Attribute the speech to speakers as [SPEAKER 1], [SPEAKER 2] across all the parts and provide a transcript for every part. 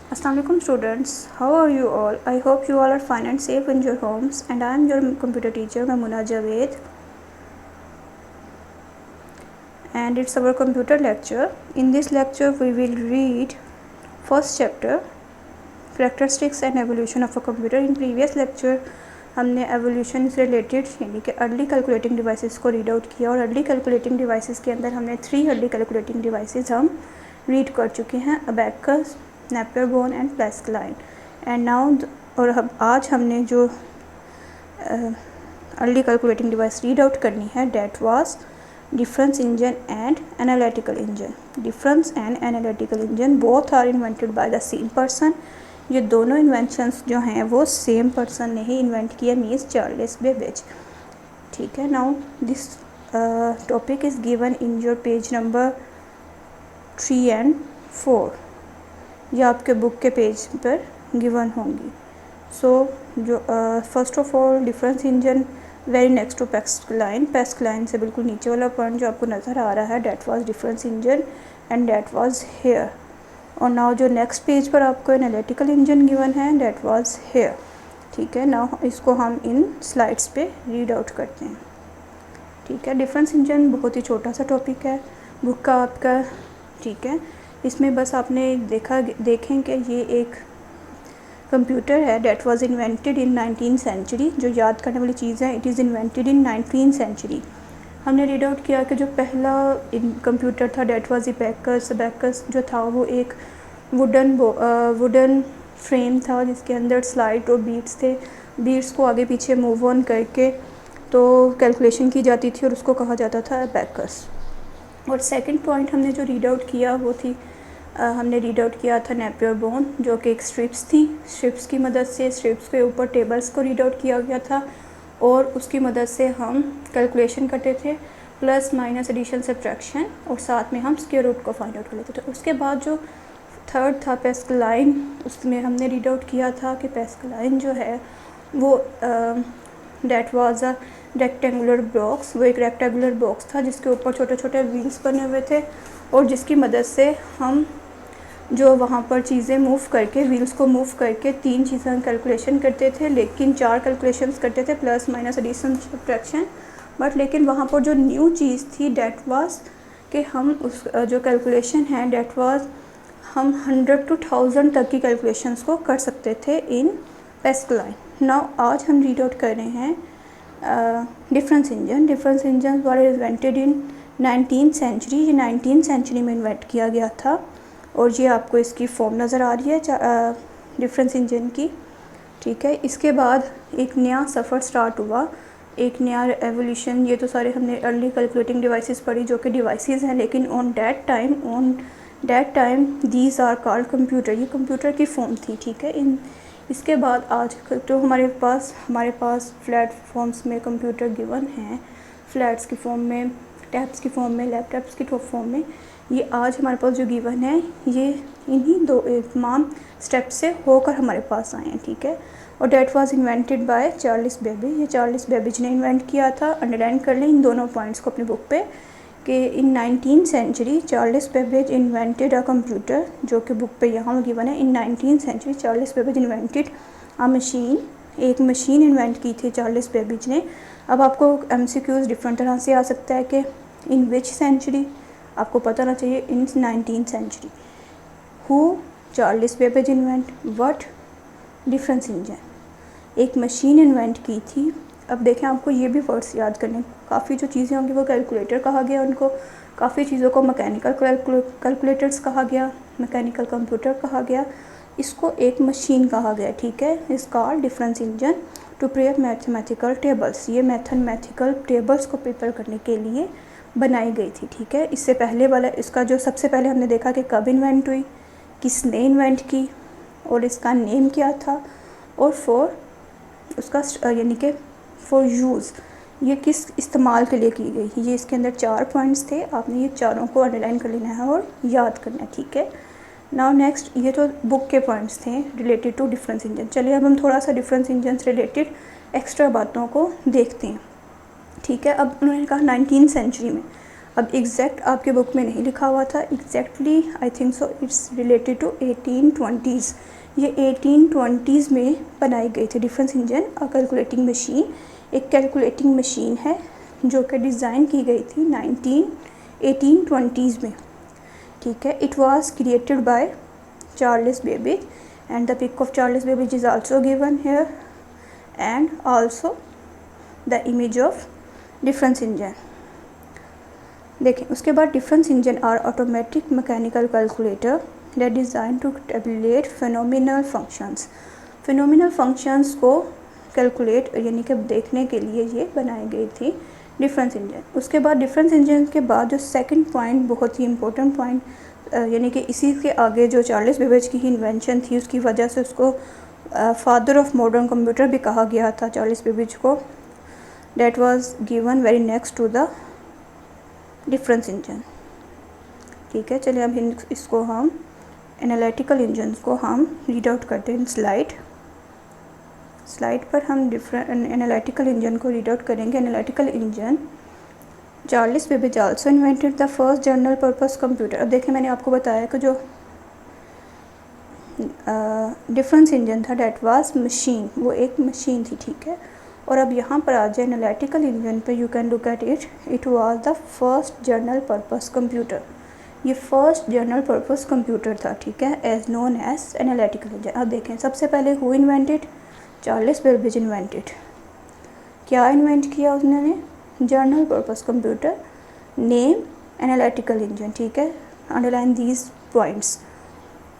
[SPEAKER 1] Assalamualaikum students, how are you all? I hope you all are fine and safe in your homes, and I am your computer teacher Mamuna Javed, and it's our computer lecture. In this lecture we will read first chapter, characteristics and evolution of a computer. In previous lecture हमने evolution से related यानी कि early calculating devices को read out किया, और early calculating devices के अंदर हमने 3 अर्ली कैलकुलेटिंग डिवाइसेस हम रीड कर चुके हैं, abacus, Napier bone and Pascaline. And now और आज हमने जो early calculating device read out करनी है that was difference engine and analytical engine. Difference and analytical engine both are invented by the same person. ये दोनों इन्वेंशंस जो हैं वो सेम पर्सन ने ही इन्वेंट किया, मीन्स चार्ल्स बेबेज। ठीक है, now this topic is given in your page number 3 and 4। ये आपके बुक के पेज पर गिवन होंगी। सो जो first of all difference engine very next to Pascaline, Pascaline से बिल्कुल नीचे वाला पॉइंट जो आपको नज़र आ रहा है that was difference engine and that was here. और नाउ जो नेक्स्ट पेज पर आपको एनालिटिकल इंजन गिवन है डेट वाज हेयर। ठीक है, नाउ इसको हम इन स्लाइड्स पे रीड आउट करते हैं। ठीक है, डिफरेंस इंजन बहुत ही छोटा सा टॉपिक है बुक का आपका। ठीक है, इसमें बस आपने देखें कि ये एक कंप्यूटर है that was invented in 19th century. जो याद करने वाली चीज़ है, it is invented in 19th century. हमने रीड आउट किया कि जो पहला कंप्यूटर था डेट वाज अबैकस। अबैकस जो था वो एक वुडन फ्रेम था जिसके अंदर स्लाइड और बीट्स थे। बीट्स को आगे पीछे मूव ऑन करके तो कैलकुलेशन की जाती थी और उसको कहा जाता था अबैकस। और सेकंड पॉइंट हमने जो रीड आउट किया वो थी हमने रीड आउट किया था नेपियर बोन, जो कि एक स्ट्रिप्स थी। स्ट्रिप्स की मदद से स्ट्रिप्स के ऊपर टेबल्स को रीड आउट किया गया था और उसकी मदद से हम कैलकुलेशन करते थे, प्लस माइनस एडिशन सब्ट्रैक्शन, और साथ में हम स्क्वायर रूट को फाइंड आउट कर लेते थे। उसके बाद जो थर्ड था पैस्कलाइन, उसमें हमने रीड आउट किया था कि पैस्कलाइन जो है वो that was a rectangular box. वो एक रेक्टेंगुलर बॉक्स था जिसके ऊपर छोटे छोटे व्हील्स बने हुए थे और जिसकी मदद से हम जो वहाँ पर चीज़ें मूव करके, व्हील्स को मूव करके 3 चीज़ें कैलकुलेशन करते थे, लेकिन 4 कैलकुलेशंस करते थे, plus minus addition subtraction. But लेकिन वहाँ पर जो न्यू चीज़ थी डेट वाज कि हम उस जो कैलकुलेशन है डेट वाज हम 100 to 1000 तक की कैलकुलेशंस को कर सकते थे इन पैस्कलाइन। नाउ आज हम रीड आउट कर रहे हैं difference engine. Difference engine were invented in 19th century. ये 19th सेंचुरी में इन्वेंट किया गया था और ये आपको इसकी फॉर्म नज़र आ रही है डिफरेंस इंजन की। ठीक है, इसके बाद एक नया सफ़र स्टार्ट हुआ, एक नया एवोल्यूशन। ये तो सारे हमने अर्ली कैलकुलेटिंग डिवाइसेस पढ़ी जो कि डिवाइसेस हैं, लेकिन on that time these are called computer. ये कंप्यूटर की फॉर्म थी। ठीक है, इसके बाद आज तो हमारे पास फ्लैट फॉर्म्स में कंप्यूटर गिवन हैं, फ्लैट्स की फॉर्म में, टैब्स की फॉर्म में, लैपटॉप्स की फॉर्म में। ये आज हमारे पास जो गिवन है ये इन्हीं दो तमाम स्टेप से होकर हमारे पास आए हैं। ठीक है, और that was invented by Charles Babbage. ये चार्ल्स बेबेज ने इन्वेंट किया था। अंडरलाइन कर लें इन दोनों पॉइंट्स को अपनी बुक पे कि in 19th century Charles Babbage invented a computer, जो कि बुक पे यहाँ गिवन है। In 19th century Charles Babbage invented a machine. एक मशीन इन्वेंट की थी चार्ल्स बेबेज ने। अब आपको MCQs डिफरेंट तरह से आ सकता है कि इन विच सेंचुरी, आपको पता ना चाहिए in 19th century. Who Charles Babbage invent what difference engine. एक मशीन इन्वेंट की थी। अब देखें, आपको ये भी वर्ड्स याद करने, काफ़ी जो चीज़ें होंगी वो कैलकुलेटर कहा गया उनको, काफ़ी चीज़ों को मैकेनिकल कैलकुलेटर्स कहा गया, मैकेनिकल कंप्यूटर कहा गया, इसको एक मशीन कहा गया। ठीक है, is called difference engine to prepare mathematical tables. ये मैथमेटिकल टेबल्स को प्रिपेयर करने के लिए बनाई गई थी। ठीक है, इससे पहले वाला इसका जो सबसे पहले हमने देखा कि कब इन्वेंट हुई, किसने इन्वेंट की और इसका नेम क्या था, और फॉर उसका यानी कि फॉर यूज़ ये किस इस्तेमाल के लिए की गई। ये इसके अंदर 4 पॉइंट्स थे, आपने ये चारों को अंडरलाइन कर लेना है और याद करना है। ठीक है, नाउ नेक्स्ट, ये तो बुक के पॉइंट्स थे रिलेटेड टू डिफरेंस इंजन। चलिए अब हम थोड़ा सा डिफरेंस इंजन से रिलेटेड एक्स्ट्रा बातों को देखते हैं। ठीक है, अब उन्होंने कहा 19th सेंचुरी में। अब एग्जैक्ट आपके बुक में नहीं लिखा हुआ था, exactly I think so it's related to 1820s। ये 1820s में बनाई गई थी difference engine a calculating machine. एक कैलकुलेटिंग मशीन है जो कि डिज़ाइन की गई थी 1820s में, ठीक है। It was created by Charles Babbage and the pic of Charles Babbage is also given here and also the image of difference engine. देखें उसके बाद difference engine are automatic mechanical calculator that design to tabulate phenomenal functions. Phenomenal functions को calculate यानी कि देखने के लिए ये बनाई गई थी डिफरेंस इंजन। उसके बाद डिफरेंस इंजन के बाद जो सेकंड पॉइंट बहुत ही इंपॉर्टेंट पॉइंट यानी कि इसी के आगे जो चार्ल्स बेबेज की ही इन्वेंशन थी उसकी वजह से उसको फादर ऑफ मॉडर्न कंप्यूटर भी कहा गया था चार्ल्स बेबेज को। That was given very next to the difference engine, ठीक है। चलिए अब इसको हम एनालिटिकल इंजन को हम रीड आउट करते हैं। स्लाइड पर हम डिफरेंट एनालिटिकल इंजन को रीड आउट करेंगे। Analytical engine Charles Babbage also invented the first general purpose computer. अब देखिए मैंने आपको बताया कि जो डिफरेंस इंजन था डेट वाज मशीन, वो एक मशीन थी, ठीक है। और अब यहाँ पर आ जाए एनालिटिकल इंजन पे, you can look at it was the first general purpose computer. ये फर्स्ट जनरल पर्पस कंप्यूटर था, ठीक है, as known as analytical engine. अब देखें सबसे पहले who invented, Charles Babbage invented. क्या इन्वेंट किया उसने? General purpose computer, name analytical engine, ठीक है। Underline these points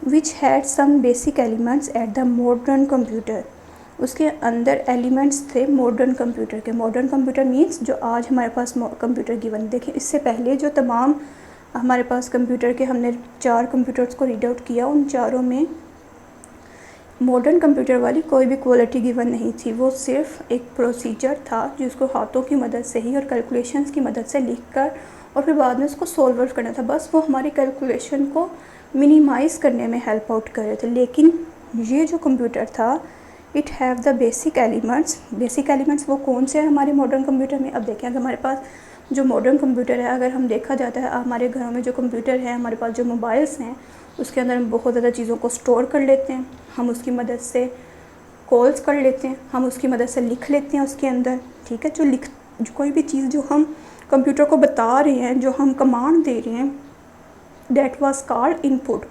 [SPEAKER 1] which had some basic elements at the modern computer. उसके अंदर एलिमेंट्स थे मॉडर्न कंप्यूटर के। मॉडर्न कंप्यूटर मीन्स जो आज हमारे पास कंप्यूटर गिवन। देखिए इससे पहले जो तमाम हमारे पास कंप्यूटर के हमने 4 कंप्यूटर्स को रीड आउट किया, उन चारों में मॉडर्न कंप्यूटर वाली कोई भी क्वालिटी गिवन नहीं थी। वो सिर्फ एक प्रोसीजर था जिसको हाथों की मदद से ही और कैलकुलेशंस की मदद से लिख कर और फिर बाद में उसको सॉल्व करना था। बस वो हमारी कैलकुलेशन को मिनिमाइज़ करने में हेल्प आउट कर रहे थे। लेकिन ये जो कंप्यूटर था it have the basic elements. Basic elements वो कौन से हैं हमारे मॉडर्न कंप्यूटर में? अब देखें अगर हमारे पास जो मॉडर्न कंप्यूटर है, अगर हम देखा जाता है हमारे घरों में जो कंप्यूटर है, हमारे पास जो मोबाइल्स हैं, उसके अंदर हम बहुत ज़्यादा चीज़ों को स्टोर कर लेते हैं। हम उसकी मदद से कॉल्स कर लेते हैं, हम उसकी मदद से लिख लेते हैं उसके अंदर, ठीक है। जो कोई भी चीज़ जो हम कंप्यूटर को बता रहे हैं, जो हम कमांड दे रहे हैं, दैट वाज कॉल्ड इनपुट।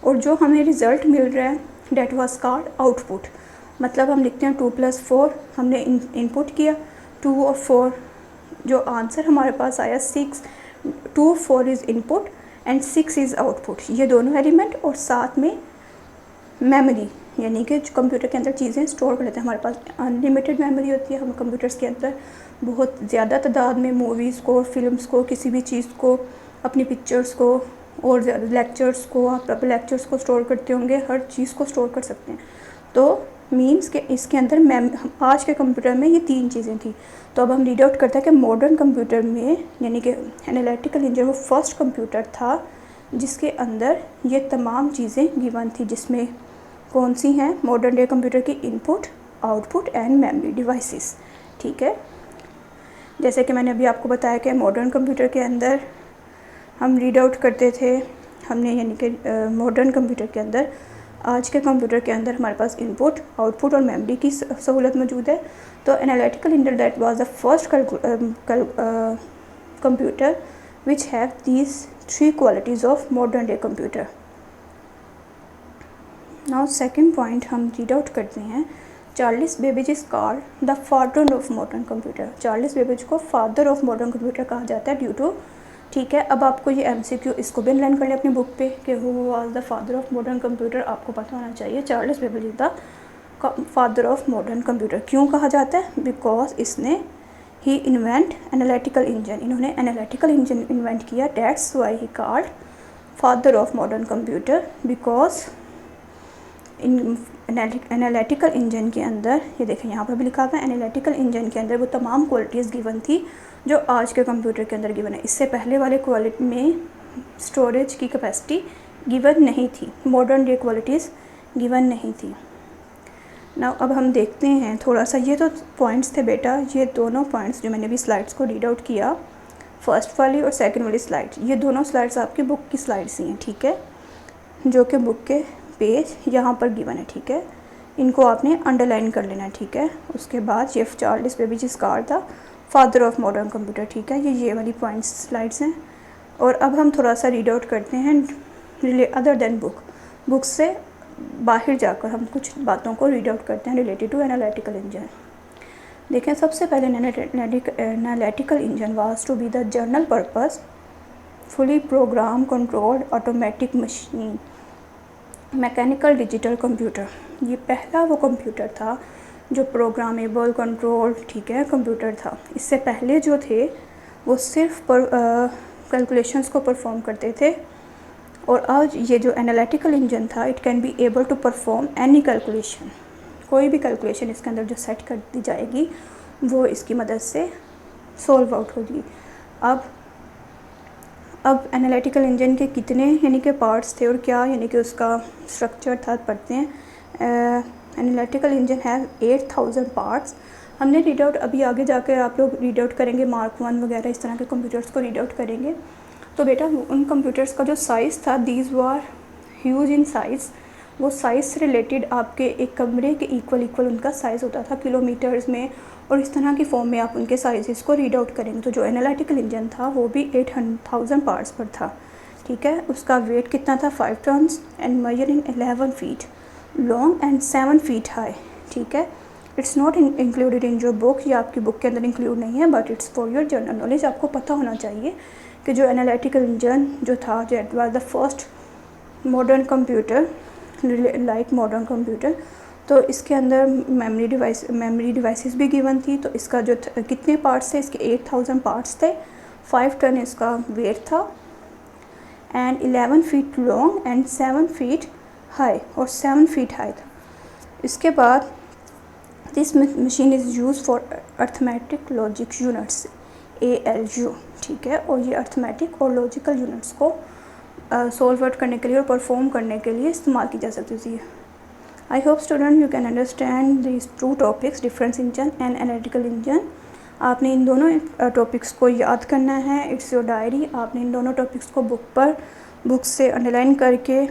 [SPEAKER 1] और जो हमें रिज़ल्ट मिल रहा है दैट वाज कॉल्ड आउटपुट। मतलब हम लिखते हैं 2 + 4, हमने इनपुट किया 2 और 4, जो आंसर हमारे पास आया 6। 2 और 4 is input and 6 is output. ये दोनों एलिमेंट और साथ में मेमोरी, यानी कि जो कंप्यूटर के अंदर चीज़ें स्टोर कर लेते हैं। हमारे पास अनलिमिटेड मेमोरी होती है। हम कंप्यूटर्स के अंदर बहुत ज़्यादा तादाद में मूवीज़ को, फिल्म्स को, किसी भी चीज़ को, अपनी पिक्चर्स को और लेक्चर्स को, आप अपने लेक्चर्स को स्टोर करते होंगे, हर चीज़ को स्टोर कर सकते हैं। तो मीन्स के इसके अंदर आज के कंप्यूटर में ये 3 चीज़ें थी। तो अब हम रीड आउट करते हैं कि मॉडर्न कंप्यूटर में यानी कि एनालिटिकल इंजन वो फर्स्ट कंप्यूटर था जिसके अंदर ये तमाम चीज़ें गिवन थी, जिसमें कौन सी हैं? मॉडर्न डे कंप्यूटर की input, output and memory devices, ठीक है। जैसे कि मैंने अभी आपको बताया कि मॉडर्न कंप्यूटर के अंदर हम रीड आउट करते थे, हमने यानी कि मॉडर्न कंप्यूटर के अंदर, आज के कंप्यूटर के अंदर हमारे पास इनपुट, आउटपुट और मेमोरी की सहूलत मौजूद है। तो analytical engine that was the first computer which have these 3 qualities of modern day computer. Now second point हम रीड आउट करते हैं। Charles Babbage is called the father of modern computer. Charles Babbage को father of modern computer कहा जाता है due to, ठीक है। अब आपको ये MCQ इसको भी लर्न कर ले अपनी बुक पे कि who was the father of modern computer, आपको पता होना चाहिए। Charles Babbage is the father of modern computer. क्यों कहा जाता है? बिकॉज इसने ही इन्वेंट एनालिटिकल इंजन, इन्होंने एनालिटिकल इंजन इन्वेंट किया। That's why he called father of modern computer, because analytical engine के अंदर, ये देखें यहाँ पर भी लिखा हुआ है, एनालिटिकल इंजन के अंदर वो तमाम क्वालिटीज़ गिवन थी जो आज के कंप्यूटर के अंदर गिवन है। इससे पहले वाले क्वालिटी में स्टोरेज की कैपेसिटी गिवन नहीं थी, मॉडर्न डे क्वालिटीज़ गिवन नहीं थी। ना अब हम देखते हैं थोड़ा सा, ये तो पॉइंट्स थे बेटा, ये दोनों पॉइंट्स जो मैंने भी स्लाइड्स को रीड आउट किया, फर्स्ट वाली और सेकंड वाली स्लाइड, ये दोनों स्लाइड्स आपकी बुक की स्लाइड्स ही हैं, ठीक है, जो कि बुक के पेज यहाँ पर गिवन है, ठीक है। इनको आपने अंडरलाइन कर लेना है, ठीक है। उसके बाद जेफ चार्ल्स बेबेज स्कार था फादर ऑफ मॉडर्न कंप्यूटर, ठीक है, ये वाली पॉइंट्स स्लाइड्स हैं। और अब हम थोड़ा सा रीड आउट करते हैं अदर देन बुक से बाहर जाकर हम कुछ बातों को रीड आउट करते हैं रिलेटेड टू एनालिटिकल इंजन। देखें, सबसे पहले analytical engine was to be the general purpose fully program controlled automatic machine mechanical digital computer. ये पहला वो कंप्यूटर था जो प्रोग्रामेबल कंट्रोल, ठीक है, कंप्यूटर था। इससे पहले जो थे वो सिर्फ कैलकुलेशंस को परफॉर्म करते थे, और आज ये जो एनालिटिकल इंजन था it can be able to perform any calculation. कोई भी कैलकुलेशन इसके अंदर जो सेट कर दी जाएगी वो इसकी मदद से सॉल्व आउट होगी। अब एनालिटिकल इंजन के कितने यानी कि पार्ट्स थे और क्या यानी कि उसका स्ट्रक्चर था पढ़ते हैं। Analytical engine have 8000 parts. हमने रीड आउट अभी आगे जाकर आप लोग रीड आउट करेंगे, मार्क 1 वगैरह इस तरह के कंप्यूटर्स को रीड आउट करेंगे। तो बेटा उन कंप्यूटर्स का जो साइज़ था, these were huge in size, वो साइज़ से रिलेटेड आपके एक कमरे के इक्वल उनका साइज़ होता था किलोमीटर्स में, और इस तरह की फॉर्म में आप उनके साइज़ को रीड आउट करेंगे। तो जो एनालिटिकल इंजन था वो भी 8000 पार्ट्स पर था, ठीक है। उसका वेट कितना था, 5 tons, and measuring 11 feet long and 7 feet high, ठीक है। It's not included in your book, ये आपकी बुक के अंदर इंक्लूड नहीं है, but it's for your general knowledge. आपको पता होना चाहिए कि जो एनालिटिकल इंजन जो था, that was the first modern computer like modern computer. तो इसके अंदर मेमोरी डिवाइसेस भी गिवन थी। तो इसका जो कितने पार्ट्स थे, इसके 8000 पार्ट्स थे, 5 टन इसका वेट था, and 11 feet long and 7 feet high, और 7 फीट हाई था। इसके बाद this machine is use for arithmetic logic units, ALU, ठीक है। और ये अर्थमेटिक और लॉजिकल यूनिट्स को सॉल्व आउट करने के लिए और परफॉर्म करने के लिए इस्तेमाल की जा सकती थी। I hope student you can understand this 2 topics, difference engine and analytical engine. आपने इन दोनों टॉपिक्स को याद करना है, इट्स योर डायरी। आपने इन दोनों टॉपिक्स को बुक से अंडरलाइन करके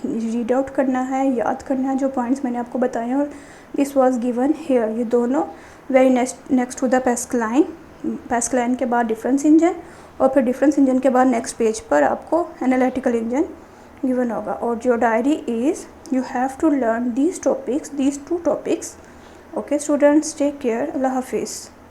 [SPEAKER 1] रीड आउट करना है, याद करना है जो पॉइंट्स मैंने आपको बताए। और दिस वाज गिवन हेयर, ये दोनों वेरी नेक्स्ट टू द पैस्कलाइन के बाद डिफरेंस इंजन, और फिर डिफरेंस इंजन के बाद नेक्स्ट पेज पर आपको एनालिटिकल इंजन गिवन होगा। और your diary is you have to learn these 2 topics. Okay students, take care. Allah Hafiz.